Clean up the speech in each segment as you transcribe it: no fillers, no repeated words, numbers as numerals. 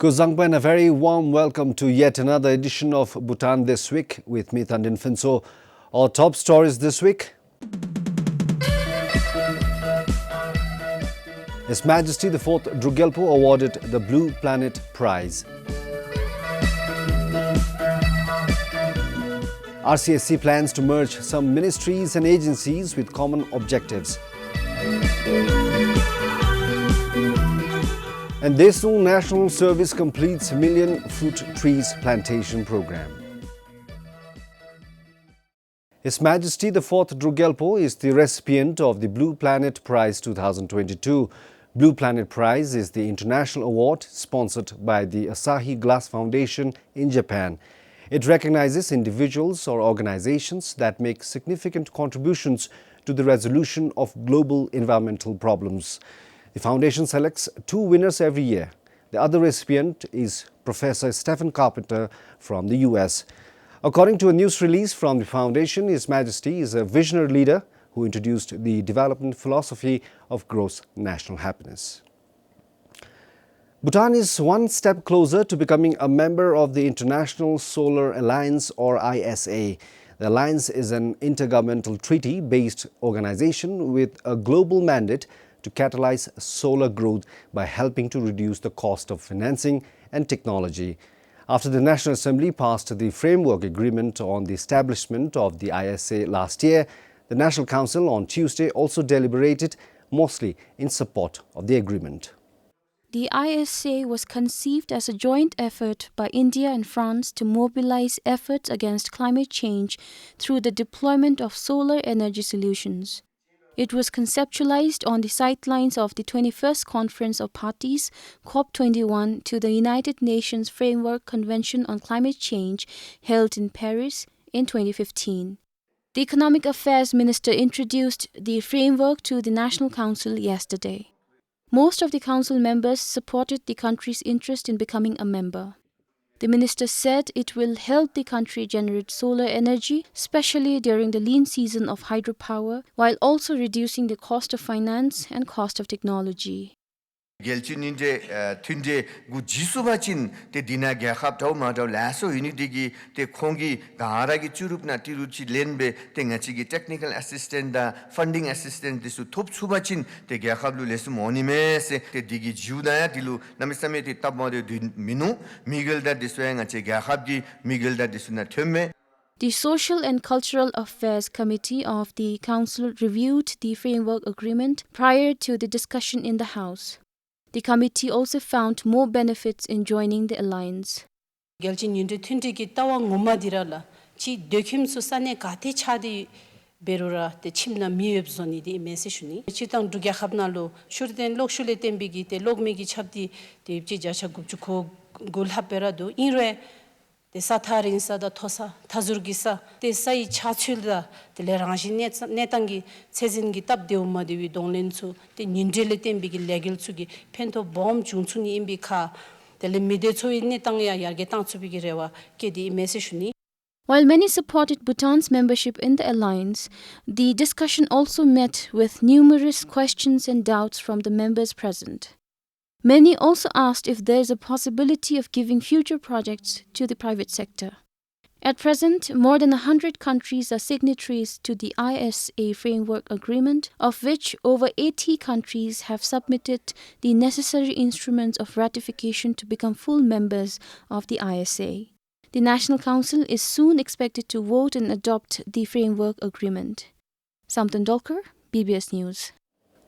Kuzangpa, and a very warm welcome to yet another edition of Bhutan This Week with me, Thandin Finso. Our top stories this week. His Majesty the 4th Drugyalpo awarded the Blue Planet Prize. RCSC plans to merge some ministries and agencies with common objectives. And Desu National Service completes Million Fruit Trees Plantation Program. His Majesty the 4th Drugyalpo is the recipient of the Blue Planet Prize 2022. Blue Planet Prize is the international award sponsored by the Asahi Glass Foundation in Japan. It recognizes individuals or organizations that make significant contributions to the resolution of global environmental problems. The foundation selects 2 winners every year. The other recipient is Professor Stephen Carpenter from the US. According to a news release from the foundation, His Majesty is a visionary leader who introduced the development philosophy of gross national happiness. Bhutan is one step closer to becoming a member of the International Solar Alliance, or ISA. The alliance is an intergovernmental treaty-based organization with a global mandate to catalyze solar growth by helping to reduce the cost of financing and technology. After the National Assembly passed the framework agreement on the establishment of the ISA last year, the National Council on Tuesday also deliberated, mostly in support of the agreement. The ISA was conceived as a joint effort by India and France to mobilize efforts against climate change through the deployment of solar energy solutions. It was conceptualized on the sidelines of the 21st Conference of Parties, COP21, to the United Nations Framework Convention on Climate Change held in Paris in 2015. The Economic Affairs Minister introduced the framework to the National Council yesterday. Most of the Council members supported the country's interest in becoming a member. The minister said it will help the country generate solar energy, especially during the lean season of hydropower, while also reducing the cost of finance and cost of technology. gelchininde tunde gu jisubachin te dina gyakap tau ma tau laso unidigi te khongi garagi churupna tiruchi lenbe te ngachi technical assistant da funding assistant disu top subachin te gyakap lu lesu monime se te digi juda dilu namisame te tabmode minu miguel da disu ngachi gyakap gi miguel da disu na themme. The Social and Cultural Affairs Committee of the Council reviewed the framework agreement prior to the discussion in the House. The committee also found more benefits in joining the alliance. gelchin yunde tundigi tawang ngomadirala chi döküm susane gati chadi berura te chimna miyeb zoni di message chitang dugya khabnalo shurden lokshule tembigi te logmegi chapdi te ibji jasha gupchuko gulhabera do inre te satharin sada thosa thazurgisa te sai chachulda te lerangshi netangi chejingi tabdeumma dewi donglenchu te nindele tembigi legil chugi pento bomb junchuni imbi kha tele mide choi netangya yarge tangchubigi rewa kedi message ni. While many supported Bhutan's membership in the alliance, the discussion also met with numerous questions and doubts from the members present. Many also asked if there is a possibility of giving future projects to the private sector. At present, more than 100 countries are signatories to the ISA Framework Agreement, of which over 80 countries have submitted the necessary instruments of ratification to become full members of the ISA. The National Council is soon expected to vote and adopt the Framework Agreement. Samtan Dolkar, BBS News.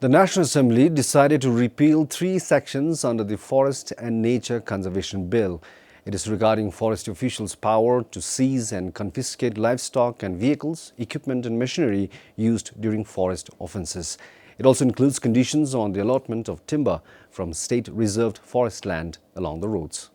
The National Assembly decided to repeal 3 sections under the Forest and Nature Conservation Bill. It is regarding forest officials' power to seize and confiscate livestock and vehicles, equipment and machinery used during forest offences. It also includes conditions on the allotment of timber from state-reserved forest land along the roads.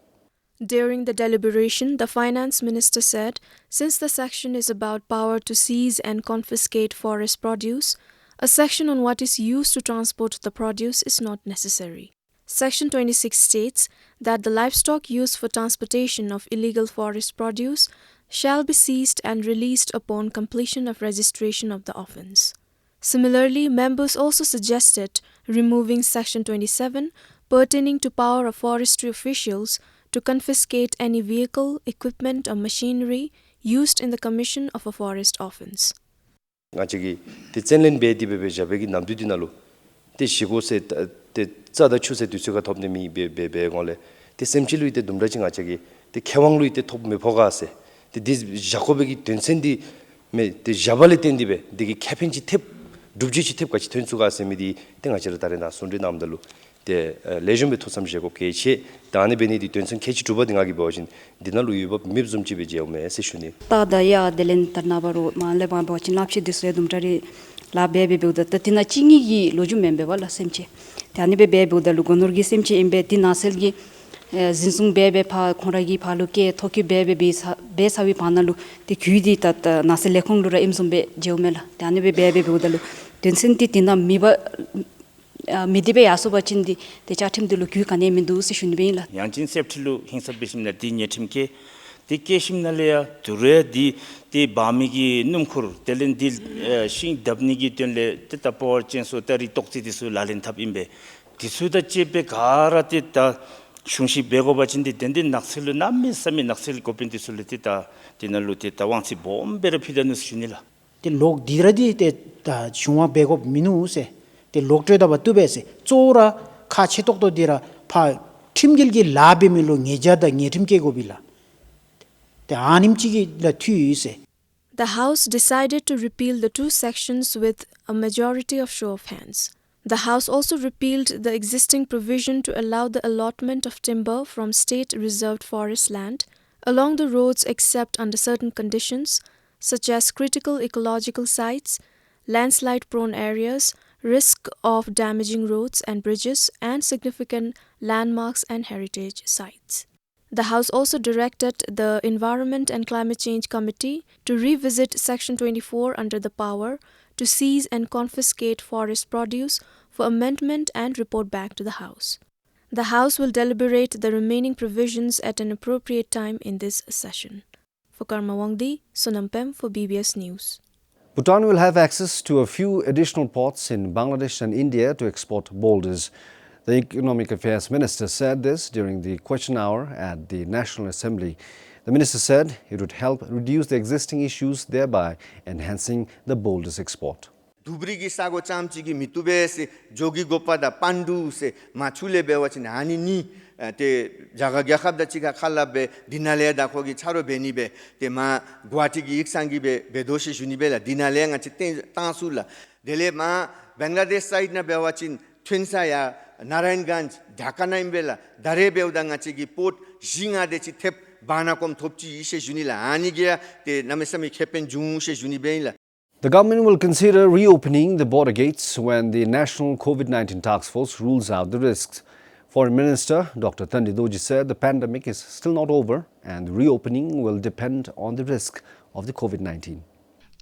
During the deliberation, the Finance Minister said, since the section is about power to seize and confiscate forest produce, a section on what is used to transport the produce is not necessary. Section 26 states that the livestock used for transportation of illegal forest produce shall be seized and released upon completion of registration of the offence. Similarly, members also suggested removing Section 27, pertaining to power of forestry officials to confiscate any vehicle, equipment, or machinery used in the commission of a forest offense. ngachigi the zenlen be di be jabegi namdu dinalu te shigo se te zada chuse du suga topne mi be ngole te semchilu ite dumraji ngachigi te khewanglu ite top me phoga ase te dis jacobegi tensendi me te jabale tendi be digi khepenji tep dubji chi tep kachi tensuga ase mi di tengachira tare na sunri namdalu te lejumbe thosam jego keche dane beni di tensen kechi duba dingagi bojin dinalu yuba mibzumchi be jeume ase shuni ta da ya delen tarnabaro manle ba bachin lapchi disre dumtari la bebe buda tatina chingi gi loju membe wala semche tani be buda lugonur gi semche imbe tinasel gi zinsung bebe pha khora gi phalu ke thoki bebe be sawi panalu te khudi tat nasel lekhong lura imsumbe jeumela tani be buda lu tensen ti tina miba midibe yaso bachindi te chathim dulu kyu kane mindu se shunbela yanjin septilu hinsa bishimna di nyetimke tikeshimnalea ture di bamigi numkhur telen dil shin dabnigi tenle tetapor chenso tari tokti disu lalin thap imbe disuda chebe garate ta shungshi bego bachindi dendin naksilu nammi sami naksil kopin disulu tita dinalu tita wangsi bombere pidanus shunila te lok diradi te ta shungwa bego minu se te loktre da batu bese chora kha chetok to dira pha timgil gi labe milo ngeja da ngetimke go bila te animchi gi la thu se. The House decided to repeal the two sections with a majority of show of hands. The House also repealed the existing provision to allow the allotment of timber from state reserved forest land along the roads except under certain conditions such as critical ecological sites, landslide prone areas, risk of damaging roads and bridges, and significant landmarks and heritage sites. The House also directed the Environment and Climate Change Committee to revisit Section 24 under the power to seize and confiscate forest produce for amendment and report back to the House. The House will deliberate the remaining provisions at an appropriate time in this session. For Karma Wangdi, Sonampem for BBS News. Bhutan will have access to a few additional ports in Bangladesh and India to export boulders. The Economic Affairs Minister said this during the question hour at the National Assembly. The minister said it would help reduce the existing issues, thereby enhancing the boulders export. Dubrigi sago chamchigi mitube se jogi gopada pandu se machule bewachin hani ni te jaga gyakhab da chiga khalabe dinale da khogi charo benibe te ma guatigi iksangi be bedoshi junibela dinale ngachi tansula dele ma Bangladesh side na bewachin twinsa ya Narayanganj Dhaka na imbela dare bewda ngachigi port jinga de chi thep banakom thopchi ishe junila anigia te namesami khepen jung she junibela. The government will consider reopening the border gates when the National COVID-19 Task Force rules out the risks. Foreign Minister Dr. Thandi Doji said the pandemic is still not over and reopening will depend on the risk of the COVID-19.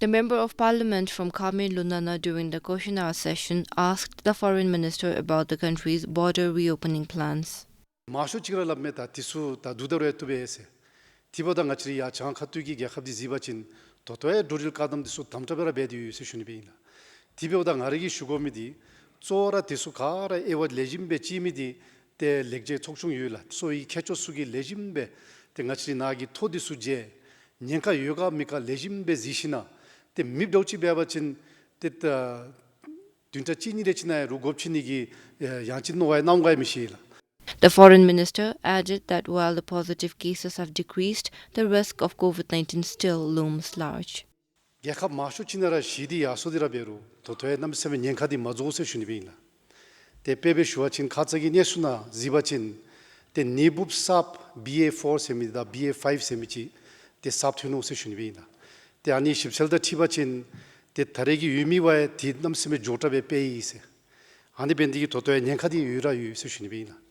The Member of Parliament from Kamen Lunana during the question hour session asked the Foreign Minister about the country's border reopening plans. 마쇼 지그라 랍메다 디수 다 두더로 투베세 디보다 같이 야 정확 카투기 약합디 지바친 도토에 두릴 까담 디수 담타베라 베디 세슈니비나 디보다 가르기 슈고미디 쪼라 디수 가라 에워 레짐베 지미디 때 렉제 촉중 유일라 소이 캐초 수기 레짐베 땡같이 나기 토디 수제 년카 유가 미카 레짐베 지시나 때 밉도치 베바친 때다 둔타 치니레치나 루곱치니기 양친노와에 나온가이 미시라. The Foreign Minister added that while the positive cases have decreased, the risk of COVID-19 still looms large. 약합 마쇼 치나라 시디 야소디라 베루 도토에 남세면 년카디 마조세 슈니비나 대페베 슈와친 카자기 네수나 지바친 때 니붑삽 BA4 세미다 BA5 세미치 때 삽튜노세 슈니비나 때 아니 십셀다 티바친 때 다레기 유미와의 뒷남세메 조타베 페이세 아니 벤디기 도토에 년카디 유라 유세 슈니비나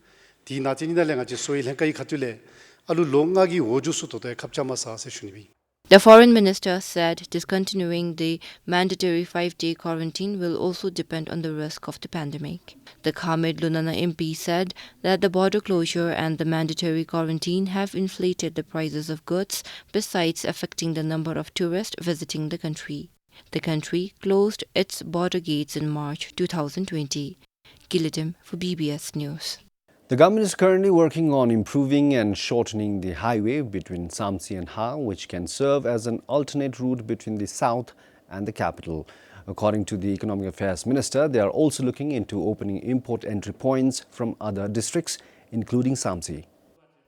디 나진이달랭아지 소일 행카이 카툴레 알루 롱가기 오주수 도토에 갑자마사세 슈니비. The Foreign Minister said discontinuing the mandatory 5-day quarantine will also depend on the risk of the pandemic. The Khamed Lunana MP said that the border closure and the mandatory quarantine have inflated the prices of goods, besides affecting the number of tourists visiting the country. The country closed its border gates in March 2020. Gilidim for BBS News. The government is currently working on improving and shortening the highway between Samsi and Ha, which can serve as an alternate route between the south and the capital. According to the Economic Affairs Minister, they are also looking into opening import entry points from other districts, including Samsi.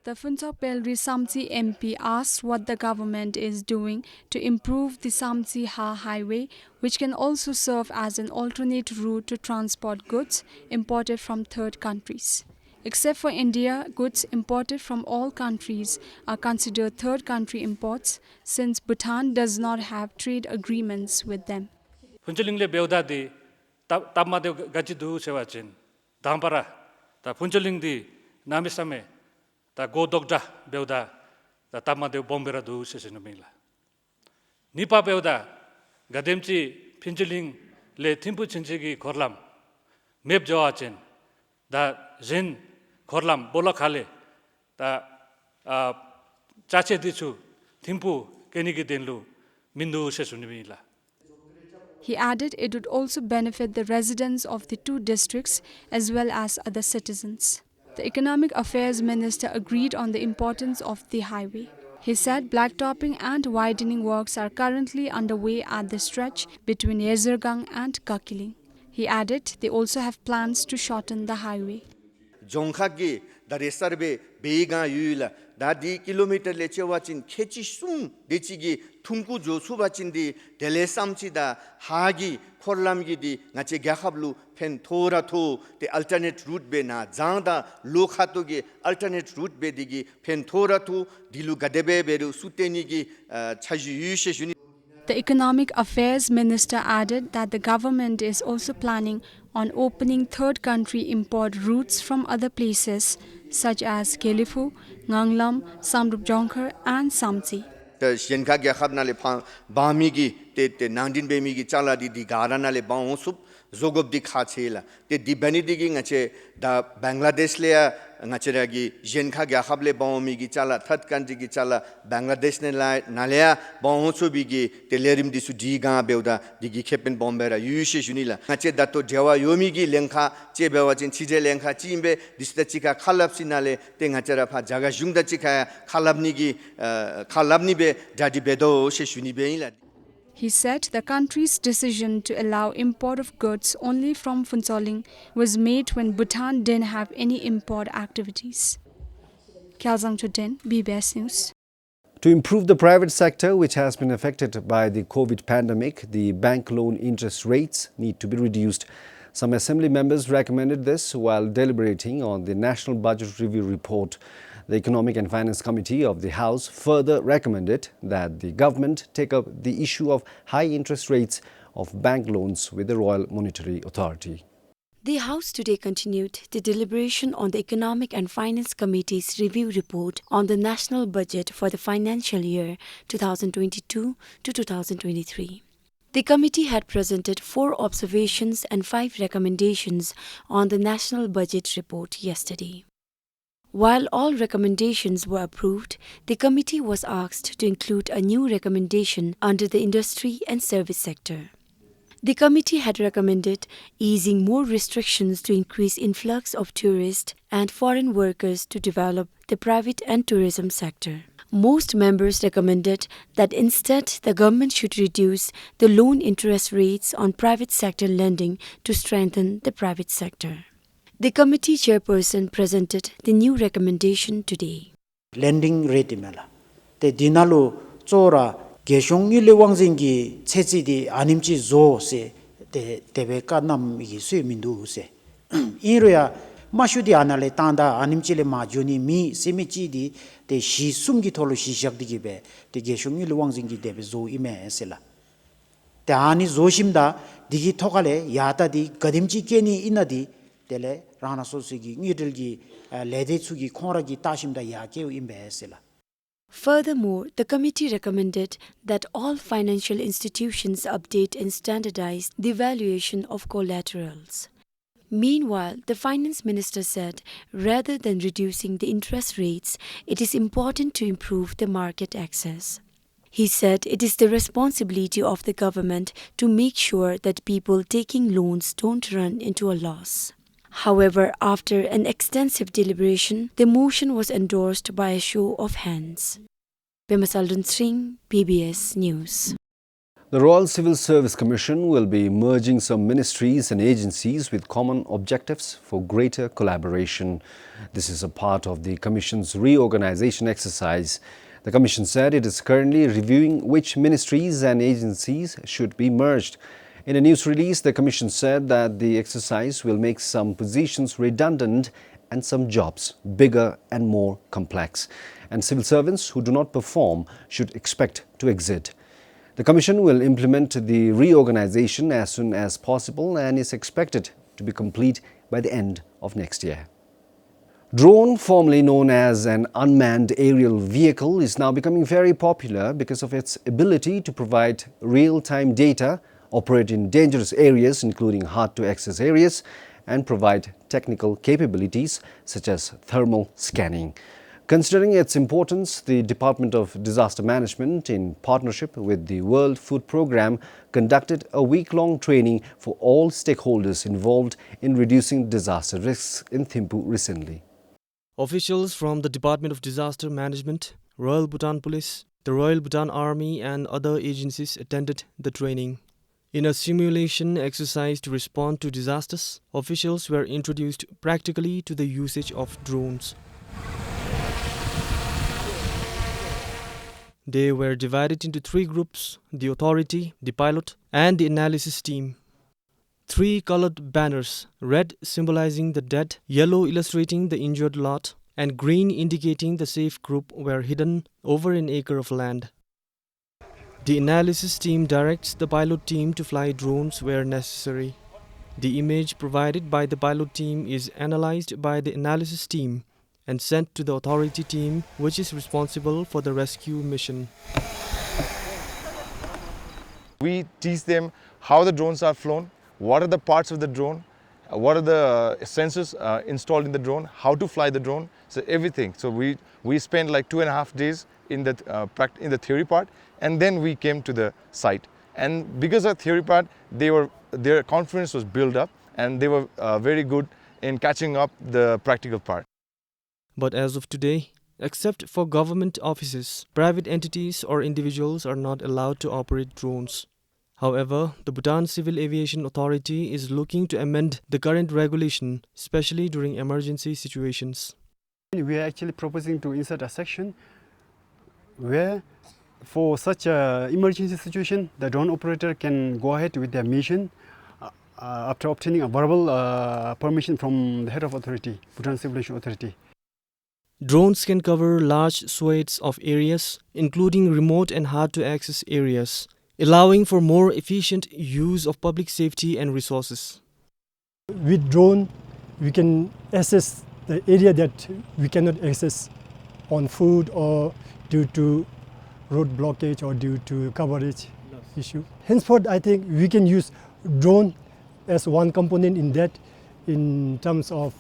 The Phuntsok Pelri Samsi MP asked what the government is doing to improve the Samsi-Ha highway, which can also serve as an alternate route to transport goods imported from third countries. Except for India, goods imported from all countries are considered third country imports since Bhutan does not have trade agreements with them. Punchalingle beudadi tamade gajidu sewachin dampara ta punchaling di namisame ta godogda beuda ta tamade bombera du sesinumila nipa beuda gademchi punchaling le timpu chinchigi korlam mep jawachin da jin korlam bola khale ta chache dichu timpu kenigi denlu mindu sesunimila. He added it would also benefit the residents of the two districts as well as other citizens. The Economic Affairs Minister agreed on the importance of the highway. He said blacktopping and widening works are currently underway at the stretch between Yezergang and Kakiling. He added they also have plans to shorten the highway. Jongkhagi dare sarbe beiga yuila dadi kilometer lechewachin kechi sum dechigi thumku josu bachindi dele samchida hagi khorlamgi di ngache gyakhablu pen thora tho the alternate route be na janda lokhato gi alternate route be digi pen thora tho dilu gadebe beru suteni gi chaji yushe shuni. The Economic Affairs Minister added that the government is also planning on opening third country import routes from other places such as Kelifu, Nganglam, Samrup Jongkhar and Samsi. The Shenka Gyakhabna le Bamigi, the Nandin Bemigi Chala di Garana le Baonsup, Zogob di Khatsela, the Dibani digging ache, the Bangladesh lea, Nacheragi, Shenka Gyahable Baomigi Chala, third country Gichala, Bangladesh Nalea, Baonsu bigi, the Lerim di Sudiga Beuda, Digi Kepen Bombera, Yushi Junila, Nache Dato Jawa Yomigi Lenka, Chebawachin Chije Lenka Chimbe, Distachika Kalapsinale, Tengacherapa, Jaga Jungda Chika, Kalabnigi, Kalabnibe, Jadi Bedo, Shunibeila. He said the country's decision to allow import of goods only from Phuntsholing was made when Bhutan didn't have any import activities. Kyalzang Chodin, BBS News. To improve the private sector, which has been affected by the COVID pandemic, the bank loan interest rates need to be reduced. Some assembly members recommended this while deliberating on the National Budget Review report. The Economic and Finance Committee of the House further recommended that the government take up the issue of high interest rates of bank loans with the Royal Monetary Authority. The House today continued the deliberation on the Economic and Finance Committee's review report on the national budget for the financial year 2022 to 2023. The committee had presented 4 observations and 5 recommendations on the national budget report yesterday. While all recommendations were approved, the committee was asked to include a new recommendation under the industry and service sector. The committee had recommended easing more restrictions to increase influx of tourists and foreign workers to develop the private and tourism sector. Most members recommended that instead the government should reduce the loan interest rates on private sector lending to strengthen the private sector. The committee chairperson presented the new recommendation today. Lending rate imela. The dinalo zora geshongi le wangzingi chetsi di animchi zo se de tebeka nam yi sui mindu se. Inroya mashudi anale tanda animchi le majuni mi semichi di de shi sumgi tholo shi shakdi gibe de geshongi le wangzingi debe zo ime sela. De ani zo shimda digi thokale yata di kadimchi keni inadi dele rana sosigi ngidilgi ledetsugi khoragi tashimda yakeu imbesela. Furthermore, the committee recommended that all financial institutions update and standardize the valuation of collaterals. Meanwhile, the finance minister said rather than reducing the interest rates, it is important to improve the market access. He said it is the responsibility of the government to make sure that people taking loans don't run into a loss. However, after an extensive deliberation, the motion was endorsed by a show of hands. Pemasaldun Singh, PBS News. The Royal Civil Service Commission will be merging some ministries and agencies with common objectives for greater collaboration. This is a part of the Commission's reorganization exercise. The Commission said it is currently reviewing which ministries and agencies should be merged. In a news release, the Commission said that the exercise will make some positions redundant and some jobs bigger and more complex. And civil servants who do not perform should expect to exit. The Commission will implement the reorganization as soon as possible and is expected to be complete by the end of next year. Drone, formerly known as an unmanned aerial vehicle, is now becoming very popular because of its ability to provide real-time data, operate in dangerous areas including hard-to-access areas, and provide technical capabilities such as thermal scanning. Considering its importance, the Department of Disaster Management, in partnership with the World Food Programme, conducted a week-long training for all stakeholders involved in reducing disaster risks in Thimphu recently. Officials from the Department of Disaster Management, Royal Bhutan Police, the Royal Bhutan Army and other agencies attended the training. In a simulation exercise to respond to disasters, officials were introduced practically to the usage of drones. They were divided into 3 groups: the authority, the pilot, and the analysis team. 3 colored banners, red symbolizing the dead, yellow illustrating the injured lot, and green indicating the safe group, were hidden over an acre of land. The analysis team directs the pilot team to fly drones where necessary. The image provided by the pilot team is analyzed by the analysis team and sent to the authority team, which is responsible for the rescue mission. We teach them how the drones are flown, what are the parts of the drone, what are the sensors installed in the drone, how to fly the drone, so everything. So we spent like 2.5 days in the theory part, and then we came to the site. And because of theory part, their confidence was built up, and they were very good in catching up the practical part. But as of today, except for government offices, private entities or individuals are not allowed to operate drones. However, the Bhutan Civil Aviation Authority is looking to amend the current regulation, especially during emergency situations. We are actually proposing to insert a section where, for such an emergency situation, the drone operator can go ahead with their mission after obtaining a verbal permission from the head of authority, Bhutan Civil Aviation Authority. Drones can cover large swathes of areas, including remote and hard-to-access areas, allowing for more efficient use of public safety and resources. With drone, we can access the area that we cannot access on foot or due to road blockage or due to coverage issue. Henceforth, I think we can use drone as one component in that, in terms of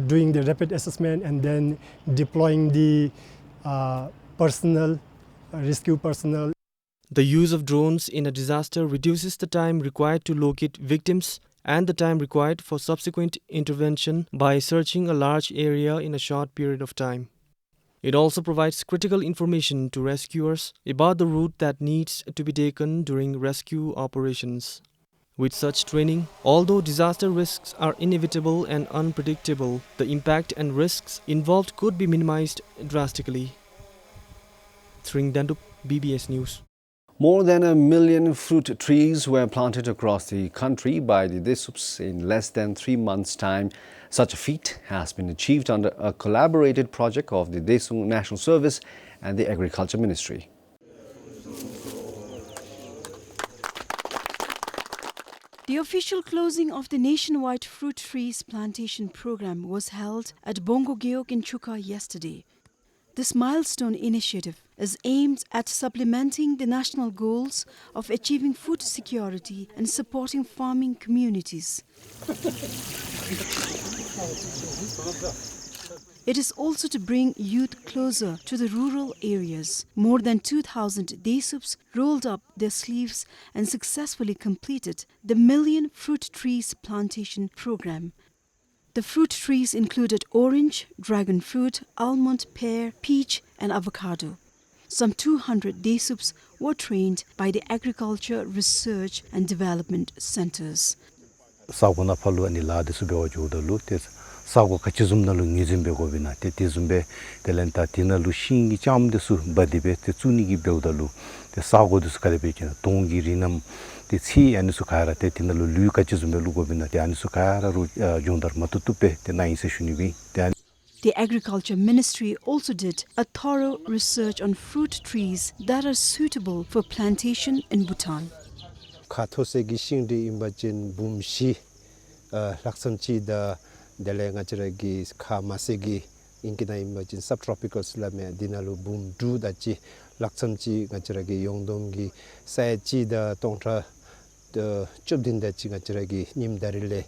doing the rapid assessment and then deploying the personnel, rescue personnel. The use of drones in a disaster reduces the time required to locate victims and the time required for subsequent intervention by searching a large area in a short period of time. It also provides critical information to rescuers about the route that needs to be taken during rescue operations. With such training, although disaster risks are inevitable and unpredictable, the impact and risks involved could be minimized drastically. Thringdandup, BBS News. More than 1 million fruit trees were planted across the country by the Desups in less than 3 months' time. Such a feat has been achieved under a collaborated project of the Desung National Service and the Agriculture Ministry. The official closing of the nationwide fruit trees plantation program was held at Bongogeok in Chuka yesterday. This milestone initiative is aimed at supplementing the national goals of achieving food security and supporting farming communities. It is also to bring youth closer to the rural areas. More than 2,000 Desups rolled up their sleeves and successfully completed the Million Fruit Trees Plantation program. The fruit trees included orange, dragon fruit, almond, pear, peach, and avocado. Some 200 Desups were trained by the Agriculture Research and Development Centers. Saguna palu ani la de sube ojuda lu tes sago kachizum na lu ngizimbe gobina te tizumbe telenta tina lu shingi cham de su badibe te tsuni gi beudalu te sago de su kalebe kina tongi rinam te chi ani su khara te tina lu kachizumbe lu gobina te ani su khara ru jondar matutupe te nai se shunibi te. The Agriculture Ministry also did a thorough research on fruit trees that are suitable for plantation in Bhutan. Khathose gi shingdi imbajin bumshi laksamchi da delenga chiragi khamasegi inkina imbajin subtropical slame dinalu bum du da chi laksamchi ngachiragi yongdom gi sachi da tongtra the chubdin da chi ngachiragi nimdarile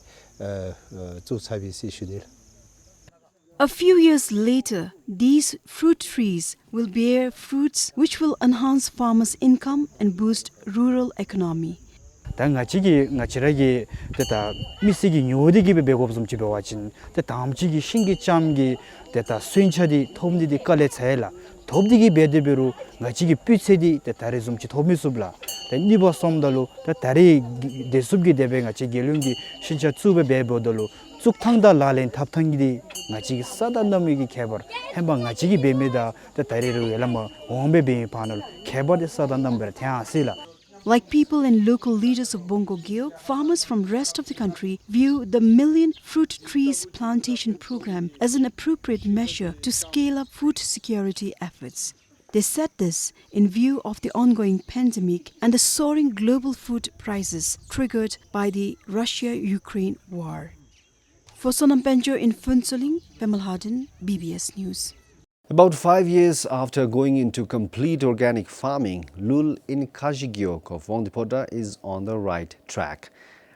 chu sabi si shunil. A few years later, these fruit trees will bear fruits which will enhance farmers' income and boost rural economy. 당아치기 나치라기 됐다 미시기 뇨디기 배고프 좀 집에 와진 됐다 암치기 신기참기 됐다 수인차디 톰디디 깔레 차일라 톱디기 베데베로 나치기 삐세디 됐다레 좀치 톱미수블라 니버 솜달로 됐다리 데습기 데베가 치겔lun기 신차 츠베 베보달로 쑥탕다 라렌 탑탕기디 나치기 사단남이기 개버 해방 나치기 베메다 됐다리로 열라마 옹베베 파널 개버데 사단남베 태아실라. Like people and local leaders of Bongo Gyok, farmers from rest of the country view the Million Fruit Trees Plantation program as an appropriate measure to scale up food security efforts. They said this in view of the ongoing pandemic and the soaring global food prices triggered by the Russia-Ukraine war. For Sonam Penjo in Phuntsholing, Pemal Harden, BBS News. About 5 years after going into complete organic farming, Lul in Kajigyok of Wangdipoda is on the right track.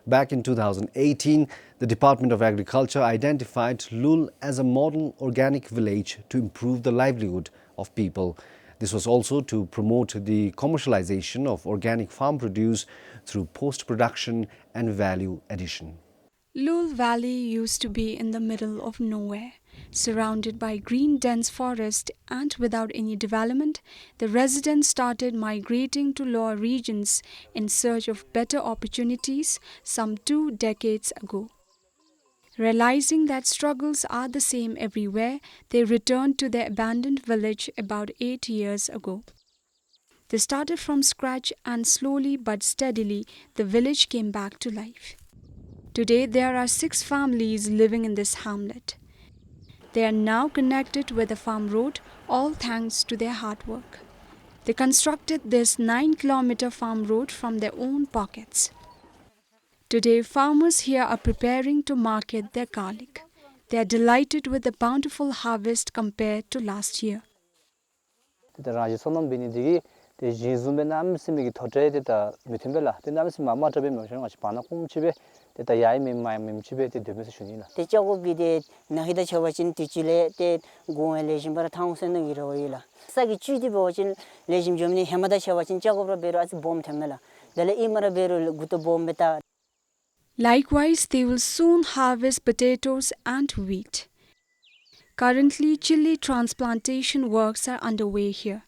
Back in 2018, the Department of Agriculture identified Lul as a model organic village to improve the livelihood of people. This was also to promote the commercialization of organic farm produce through post-production and value addition. Lul Valley used to be in the middle of nowhere. Surrounded by green dense forest and without any development, the residents started migrating to lower regions in search of better opportunities some 2 decades ago. Realizing that struggles are the same everywhere, they returned to their abandoned village about 8 years ago. They started from scratch and slowly but steadily the village came back to life. Today there are 6 families living in this hamlet. They are now connected with a farm road, all thanks to their hard work. They constructed this 9-kilometer farm road from their own pockets. Today, farmers here are preparing to market their garlic. They are delighted with the bountiful harvest compared to last year. Teta yai mim chibe te debe shunila te chago bide nahida chawachin tichile te goe lejim bara thangsen ngi roila sagi chudi bojin lejim jomni hemada chawachin chago bra bero as bom themela dele imara bero guto bom beta. Likewise, they will soon harvest potatoes and wheat. Currently, chili transplantation works are underway here.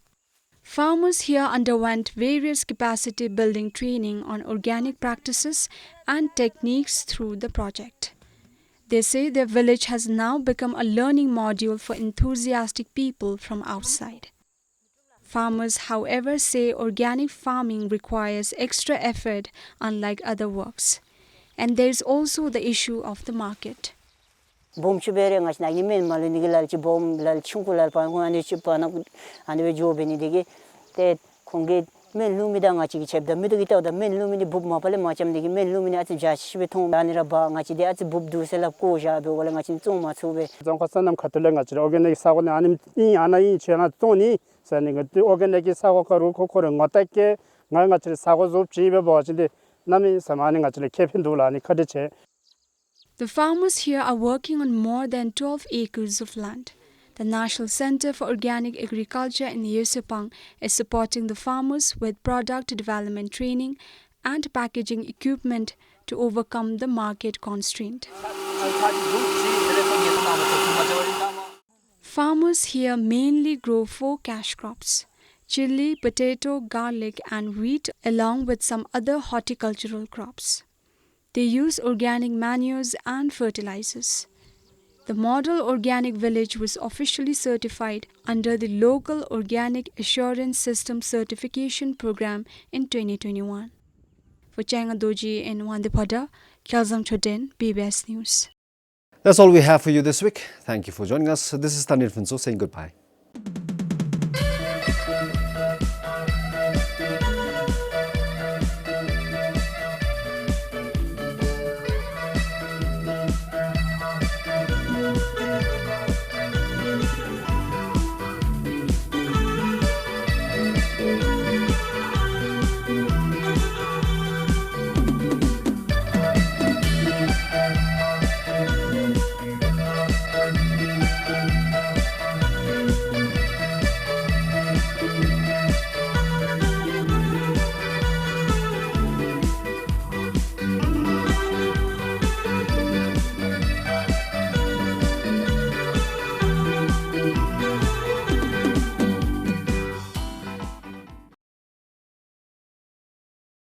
Farmers here underwent various capacity building training on organic practices and techniques through the project. They say their village has now become a learning module for enthusiastic people from outside. Farmers, however, say organic farming requires extra effort unlike other works. And there is also the issue of the market. Bom chibere ngas na yemen malu nigilal chi bom lal chungulal pa ngani chi pa na ane jo beni dege te konge men lumida ngachi chi chebda midu gita da men lumini bub ma pale ma cham dege men lumini at ja shibe thong anira ba ngachi de at bub du sela ko ja be wala ngachi chung ma chube jong khasanam khatule ngachi organic sago ne anim I ana I chena toni sani ngati organic sago karu ko ko ngatakke ngal ngachi sago zob chibe ba chinde nami samani ngachi kepin dulani khadiche. The farmers here are working on more than 12 acres of land. The National Center for Organic Agriculture in Yesopang is supporting the farmers with product development training and packaging equipment to overcome the market constraint. Farmers here mainly grow 4 cash crops: chili, potato, garlic, and wheat, along with some other horticultural crops. They use organic manures and fertilizers. The model organic village was officially certified under the Local Organic Assurance System Certification Program in 2021. For Changa Doji in Wandipada, Kyalzam Choden, BBS News. That's all we have for you this week. Thank you for joining us. This is Tanir Finso saying goodbye.